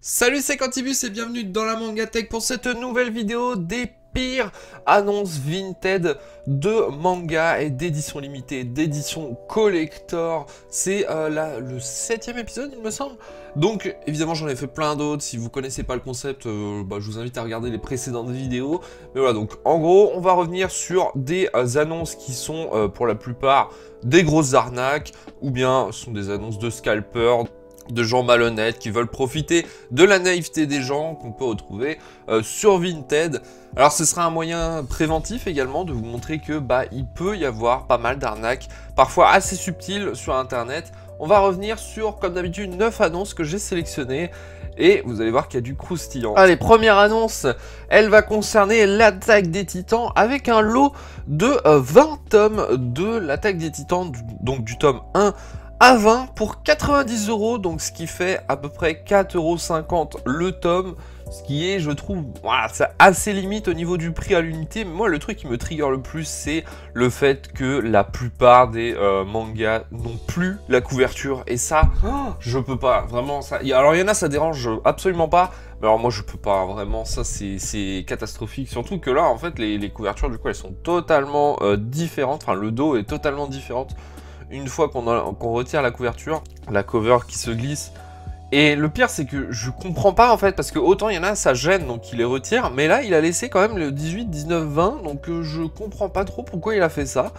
Salut, c'est Quantibus et bienvenue dans la Mangatech pour cette nouvelle vidéo des pires annonces Vinted de manga et d'édition limitée, d'édition collector. C'est le 7e épisode, il me semble. Donc évidemment j'en ai fait plein d'autres. Si vous connaissez pas le concept, je vous invite à regarder les précédentes vidéos. Mais voilà, donc en gros on va revenir sur des annonces qui sont pour la plupart des grosses arnaques, ou bien ce sont des annonces de scalpers, de gens malhonnêtes qui veulent profiter de la naïveté des gens qu'on peut retrouver sur Vinted. Alors ce sera un moyen préventif également de vous montrer que il peut y avoir pas mal d'arnaques, parfois assez subtiles sur internet. On va revenir sur, comme d'habitude, 9 annonces que j'ai sélectionnées. Et vous allez voir qu'il y a du croustillant. Allez, première annonce, elle va concerner l'attaque des titans avec un lot de 20 tomes de l'attaque des titans, donc du tome 1 à 20 pour 90 €, donc ce qui fait à peu près 4,50 € le tome, ce qui est, je trouve, voilà, c'est assez limite au niveau du prix à l'unité. Mais moi, le truc qui me trigger le plus, c'est le fait que la plupart des mangas n'ont plus la couverture, et ça, je peux pas, vraiment, ça. Alors, il y en a, ça dérange absolument pas, mais alors moi, je peux pas, vraiment, ça, c'est catastrophique. Surtout que là, en fait, les couvertures, du coup, elles sont totalement différentes, enfin, le dos est totalement différent. Une fois qu'on retire la couverture, la cover qui se glisse. Et le pire, c'est que je comprends pas en fait, parce que autant il y en a, ça gêne, donc il les retire, mais là il a laissé quand même le 18, 19, 20, donc je comprends pas trop pourquoi il a fait ça.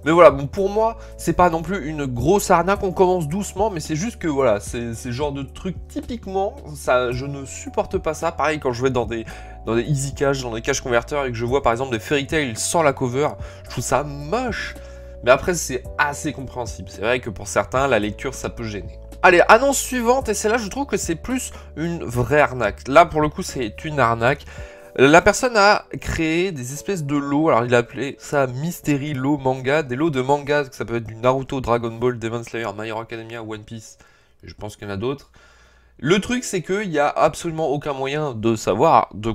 Mais voilà, bon, pour moi, c'est pas non plus une grosse arnaque, on commence doucement, mais c'est juste que voilà, c'est le genre de truc typiquement, ça, je ne supporte pas ça. Pareil quand je vais dans des easy cash, dans des cash converteurs, et que je vois par exemple des fairy tails sans la cover, je trouve ça moche. Mais après, c'est assez compréhensible. C'est vrai que pour certains, la lecture, ça peut gêner. Allez, annonce suivante, et celle-là, je trouve que c'est plus une vraie arnaque. Là, pour le coup, c'est une arnaque. La personne a créé des espèces de lots, alors il a appelé ça Mystery Lot Manga, des lots de manga, ça peut être du Naruto, Dragon Ball, Demon Slayer, My Hero Academia, One Piece, je pense qu'il y en a d'autres. Le truc, c'est qu'il n'y a absolument aucun moyen de savoir de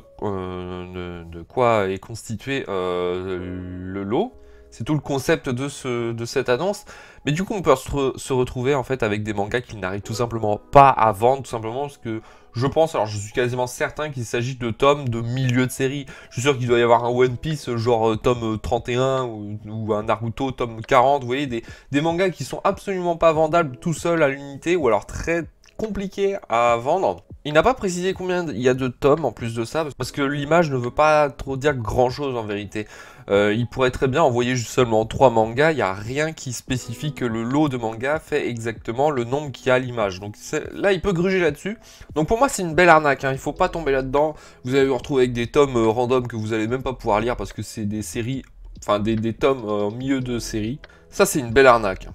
quoi est constitué le lot. C'est tout le concept de cette annonce. Mais du coup, on peut se retrouver en fait avec des mangas qui n'arrivent tout simplement pas à vendre, tout simplement parce que je pense, alors je suis quasiment certain qu'il s'agit de tomes de milieu de série. Je suis sûr qu'il doit y avoir un One Piece genre tome 31 ou un Naruto tome 40. Vous voyez, des mangas qui sont absolument pas vendables tout seuls à l'unité, ou alors très compliqués à vendre. Il n'a pas précisé combien il y a de tomes en plus de ça, parce que l'image ne veut pas trop dire grand chose en vérité. Il pourrait très bien envoyer juste seulement 3 mangas, il n'y a rien qui spécifie que le lot de mangas fait exactement le nombre qu'il y a à l'image. Donc là, il peut gruger là-dessus. Donc pour moi, c'est une belle arnaque, hein. Il ne faut pas tomber là-dedans. Vous allez vous retrouver avec des tomes random que vous n'allez même pas pouvoir lire parce que c'est des séries, enfin des tomes en milieu de série. Ça, c'est une belle arnaque.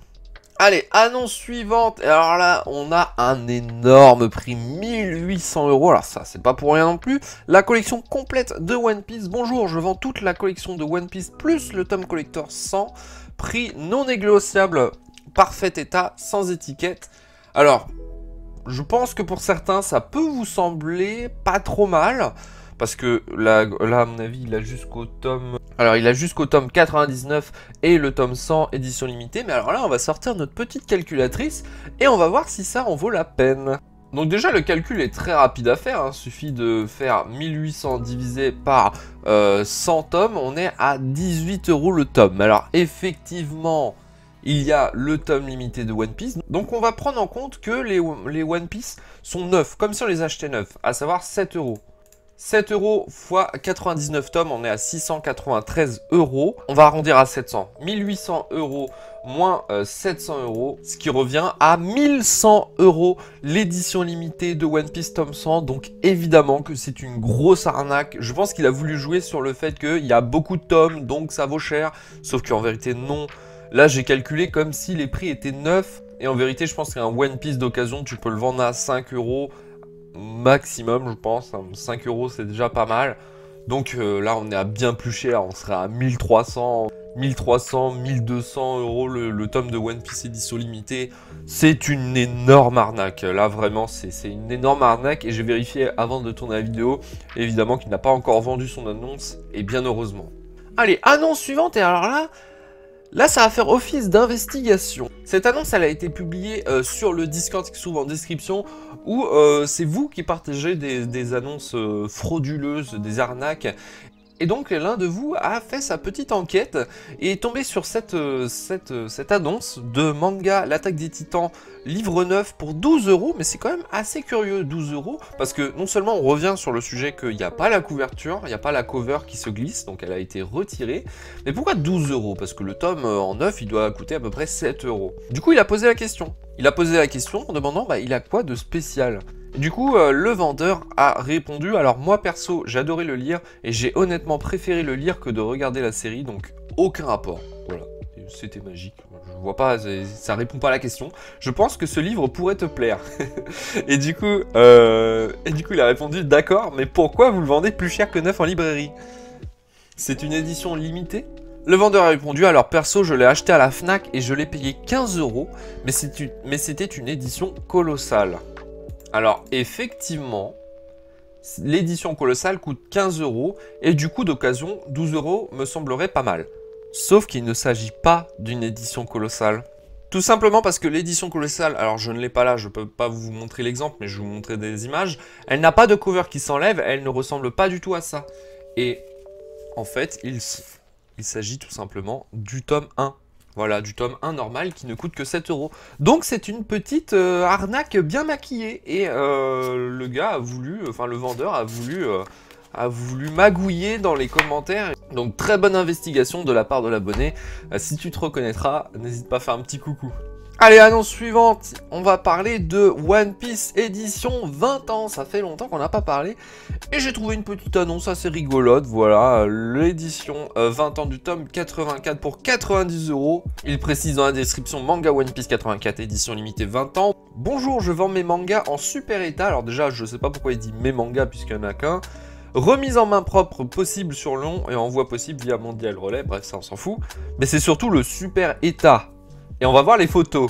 Allez, annonce suivante, et alors là, on a un énorme prix, 1800 €, alors ça, c'est pas pour rien non plus, la collection complète de One Piece. Bonjour, je vends toute la collection de One Piece, plus le tome collector 100, prix non négociable, parfait état, sans étiquette. Alors, je pense que pour certains, ça peut vous sembler pas trop mal, parce que là, à mon avis, il a jusqu'au tome... Alors, il a jusqu'au tome 99 et le tome 100 édition limitée. Mais alors là, on va sortir notre petite calculatrice et on va voir si ça en vaut la peine. Donc déjà, le calcul est très rapide à faire. Il suffit de faire 1800 divisé par 100 tomes. On est à 18 € le tome. Alors, effectivement, il y a le tome limité de One Piece. Donc, on va prendre en compte que les One Piece sont neufs, comme si on les achetait neufs, à savoir 7 €. 7 € x 99 tomes, on est à 693 €. On va arrondir à 700. 1800 € moins 700 €, ce qui revient à 1100 € l'édition limitée de One Piece tome 100. Donc évidemment que c'est une grosse arnaque. Je pense qu'il a voulu jouer sur le fait qu'il y a beaucoup de tomes, donc ça vaut cher. Sauf qu'en vérité, non. Là, j'ai calculé comme si les prix étaient neufs. Et en vérité, je pense qu'un One Piece d'occasion, tu peux le vendre à 5 € maximum, je pense. 5 € c'est déjà pas mal. Donc là on est à bien plus cher, on serait à 1300, 1200 € le tome de One Piece édition limitée. C'est une énorme arnaque. Là vraiment c'est une énorme arnaque, et j'ai vérifié avant de tourner la vidéo, évidemment qu'il n'a pas encore vendu son annonce, et bien heureusement. Allez, annonce suivante, et alors là, Là, ça va faire office d'investigation. Cette annonce, elle a été publiée sur le Discord qui se trouve en description, où c'est vous qui partagez des annonces frauduleuses, des arnaques. Et donc, l'un de vous a fait sa petite enquête et est tombé sur cette annonce de manga L'Attaque des Titans, livre 9 pour 12 €. Mais c'est quand même assez curieux, 12 €, parce que non seulement on revient sur le sujet qu'il n'y a pas la couverture, il n'y a pas la cover qui se glisse, donc elle a été retirée. Mais pourquoi 12 €? Parce que le tome en 9, il doit coûter à peu près 7 €. Du coup, il a posé la question. Il a posé la question en demandant, il a quoi de spécial? Du coup, le vendeur a répondu, alors moi perso, j'ai adoré le lire, et j'ai honnêtement préféré le lire que de regarder la série, donc aucun rapport. Voilà, c'était magique, je vois pas, ça répond pas à la question. Je pense que ce livre pourrait te plaire. et du coup, il a répondu, d'accord, mais pourquoi vous le vendez plus cher que 9 en librairie? C'est une édition limitée? Le vendeur a répondu, alors perso, je l'ai acheté à la Fnac et je l'ai payé 15 €, mais c'était une édition colossale. Alors, effectivement, l'édition colossale coûte 15 € et du coup d'occasion, 12 € me semblerait pas mal. Sauf qu'il ne s'agit pas d'une édition colossale. Tout simplement parce que l'édition colossale, alors je ne l'ai pas là, je ne peux pas vous montrer l'exemple, mais je vais vous montrer des images. Elle n'a pas de cover qui s'enlève, elle ne ressemble pas du tout à ça. Et en fait, il s'agit tout simplement du tome 1. Voilà, du tome 1 normal qui ne coûte que 7 €. Donc c'est une petite arnaque bien maquillée. Et le gars a voulu, enfin le vendeur a voulu magouiller dans les commentaires. Donc très bonne investigation de la part de l'abonné. Si tu te reconnaîtras, n'hésite pas à faire un petit coucou. Allez, annonce suivante, on va parler de One Piece édition 20 ans, ça fait longtemps qu'on n'a pas parlé, et j'ai trouvé une petite annonce assez rigolote, voilà, l'édition 20 ans du tome 84 pour 90 €, il précise dans la description manga One Piece 84 édition limitée 20 ans, bonjour, je vends mes mangas en super état, alors déjà je sais pas pourquoi il dit mes mangas puisqu'il n'y en a qu'un, remise en main propre possible sur long et envoi possible via Mondial Relais, bref ça on s'en fout, mais c'est surtout le super état. Et on va voir les photos.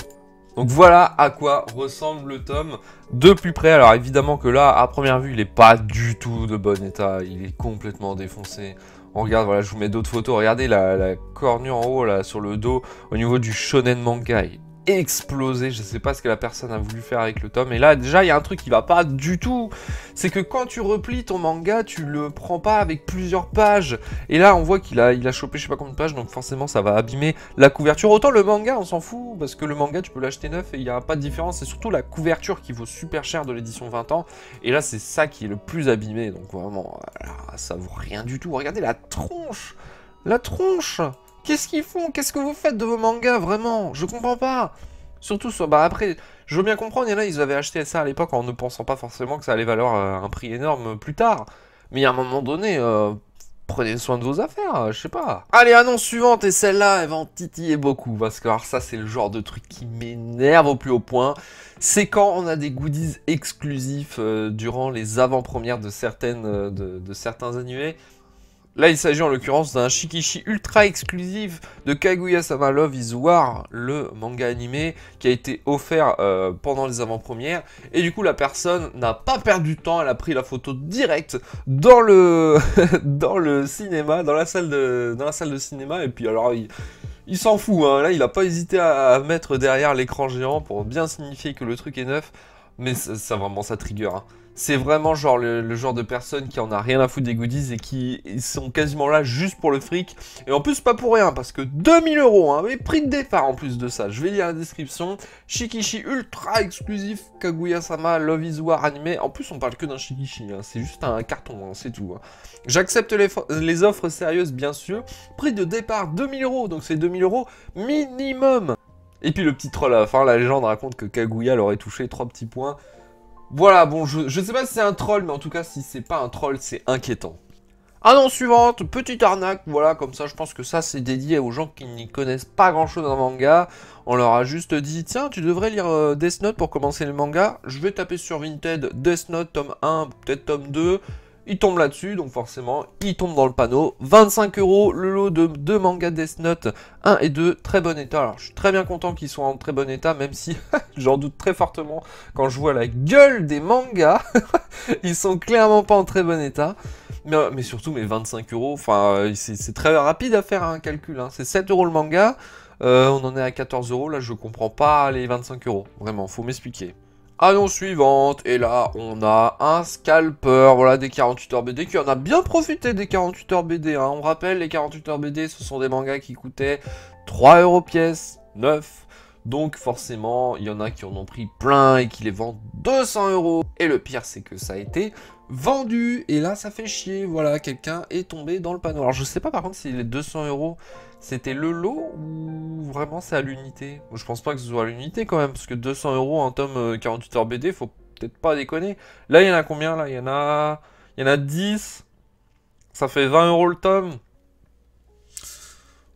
Donc voilà à quoi ressemble le tome de plus près. Alors évidemment que là, à première vue, il n'est pas du tout de bon état. Il est complètement défoncé. On regarde, voilà, je vous mets d'autres photos. Regardez la cornure en haut, là, sur le dos, au niveau du shonen manga. Il est explosé. Je sais pas ce que la personne a voulu faire avec le tome. Et là, déjà, il y a un truc qui va pas du tout. C'est que quand tu replies ton manga, tu le prends pas avec plusieurs pages. Et là, on voit qu'il a chopé je sais pas combien de pages, donc forcément, ça va abîmer la couverture. Autant le manga, on s'en fout, parce que le manga, tu peux l'acheter neuf et il n'y a pas de différence. C'est surtout la couverture qui vaut super cher de l'édition 20 ans. Et là, c'est ça qui est le plus abîmé. Donc vraiment, ça vaut rien du tout. Regardez la tronche. La tronche. Qu'est-ce qu'ils font? Qu'est-ce que vous faites de vos mangas, vraiment? Je comprends pas. Surtout, après, je veux bien comprendre, il y en a, ils avaient acheté ça à l'époque en ne pensant pas forcément que ça allait valoir un prix énorme plus tard. Mais à un moment donné, prenez soin de vos affaires, je sais pas. Allez, annonce suivante, et celle-là, elle va en titiller beaucoup. Parce que alors, ça, c'est le genre de truc qui m'énerve au plus haut point. C'est quand on a des goodies exclusifs durant les avant-premières de certains animés. Là, il s'agit en l'occurrence d'un Shikishi ultra exclusif de Kaguya-sama Love is War, le manga animé qui a été offert pendant les avant-premières. Et du coup, la personne n'a pas perdu de temps, elle a pris la photo directe dans le dans le cinéma, dans la salle de cinéma. Et puis alors, il s'en fout, hein. Là, il n'a pas hésité à mettre derrière l'écran géant pour bien signifier que le truc est neuf. Mais ça vraiment, ça trigger, hein. C'est vraiment genre le genre de personne qui en a rien à foutre des goodies et qui sont quasiment là juste pour le fric. Et en plus, pas pour rien, parce que 2000 €, hein, mais prix de départ en plus de ça. Je vais lire la description. Shikishi ultra exclusif, Kaguya-sama, Love is War animé. En plus, on parle que d'un Shikishi, hein, c'est juste un carton, hein, c'est tout. Hein. J'accepte les offres sérieuses, bien sûr. Prix de départ 2000 €, donc c'est 2000 € minimum. Et puis le petit troll à la fin, la légende raconte que Kaguya l'aurait touché 3 petits points. Voilà, bon, je sais pas si c'est un troll, mais en tout cas, si c'est pas un troll, c'est inquiétant. Annonce suivante, petite arnaque, voilà, comme ça, je pense que ça, c'est dédié aux gens qui n'y connaissent pas grand-chose en manga. On leur a juste dit, tiens, tu devrais lire Death Note pour commencer le manga. Je vais taper sur Vinted, Death Note, tome 1, peut-être tome 2. Il tombe là-dessus, donc forcément, il tombe dans le panneau. 25 € le lot de 2 mangas Death Note 1 et 2, très bon état. Alors, je suis très bien content qu'ils soient en très bon état, même si j'en doute très fortement quand je vois la gueule des mangas. Ils sont clairement pas en très bon état. Mais surtout, mais 25 euros, enfin, c'est très rapide à faire un calcul, hein. C'est 7 euros le manga, on en est à 14 euros, là je comprends pas les 25 euros, vraiment, faut m'expliquer. Annonce suivante, et là on a un scalper, voilà, des 48 heures BD, qui en a bien profité des 48 heures BD, hein. On rappelle, les 48 heures BD, ce sont des mangas qui coûtaient 3 euros pièce, 9. Donc forcément, il y en a qui en ont pris plein et qui les vendent 200 euros. Et le pire, c'est que ça a été vendu. Et là, ça fait chier. Voilà, quelqu'un est tombé dans le panneau. Alors, je sais pas par contre si les 200 euros, c'était le lot ou vraiment c'est à l'unité. Je pense pas que ce soit à l'unité quand même. Parce que 200 euros, un tome 48 heures BD, faut peut-être pas déconner. Là, il y en a combien là? Il y en a 10. Ça fait 20 euros le tome.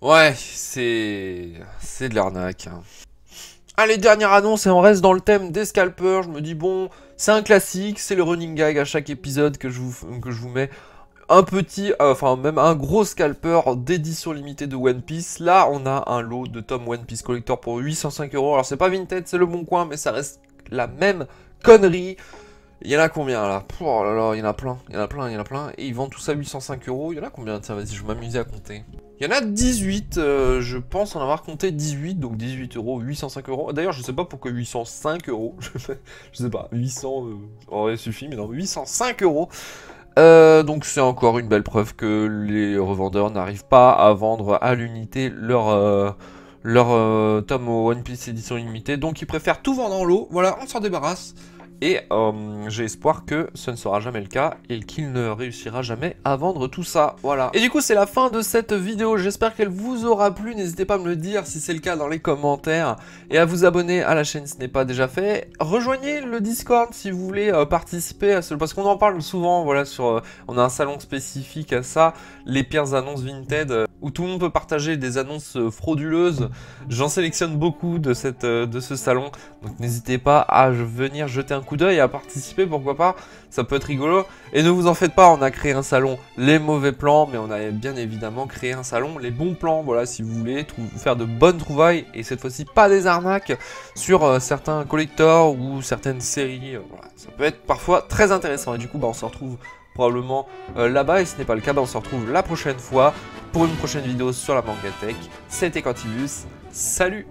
Ouais, c'est de l'arnaque, hein. Allez, dernière annonce et on reste dans le thème des scalpers. Je me dis bon, c'est un classique, c'est le running gag à chaque épisode que je vous mets. Un petit, enfin même un gros scalper d'édition limitée de One Piece. Là, on a un lot de tomes One Piece Collector pour 805 euros. Alors c'est pas Vinted, c'est le Bon Coin, mais ça reste la même connerie. Il y en a combien là? Oh là là, il y en a plein, il y en a plein, il y en a plein. Et ils vendent tout ça 805 euros. Il y en a combien? Tiens, vas-y, je vais m'amuser à compter. Il y en a 18, je pense en avoir compté 18, donc 18 euros, 805 euros. D'ailleurs, je sais pas pourquoi 805 euros, je sais pas, 800 aurait suffi, mais non, 805 euros. Donc c'est encore une belle preuve que les revendeurs n'arrivent pas à vendre à l'unité leur tome au One Piece édition limitée, donc ils préfèrent tout vendre en lot. Voilà, on s'en débarrasse. Et j'ai espoir que ce ne sera jamais le cas et qu'il ne réussira jamais à vendre tout ça, voilà. Et du coup, c'est la fin de cette vidéo, j'espère qu'elle vous aura plu. N'hésitez pas à me le dire si c'est le cas dans les commentaires et à vous abonner à la chaîne si ce n'est pas déjà fait. Rejoignez le Discord si vous voulez participer à ce... Parce qu'on en parle souvent, voilà, sur... on a un salon spécifique à ça, les pires annonces Vinted, où tout le monde peut partager des annonces frauduleuses. J'en sélectionne beaucoup de ce salon, donc n'hésitez pas à venir jeter un coup d'œil, à participer, pourquoi pas, ça peut être rigolo. Et ne vous en faites pas, on a créé un salon les mauvais plans, mais on a bien évidemment créé un salon les bons plans, voilà, si vous voulez faire de bonnes trouvailles, et cette fois-ci pas des arnaques sur certains collectors ou certaines séries, voilà. Ça peut être parfois très intéressant, et du coup bah, on se retrouve probablement là-bas, et si ce n'est pas le cas, bah, on se retrouve la prochaine fois pour une prochaine vidéo sur la Manga Tech. C'était Quantibus, salut!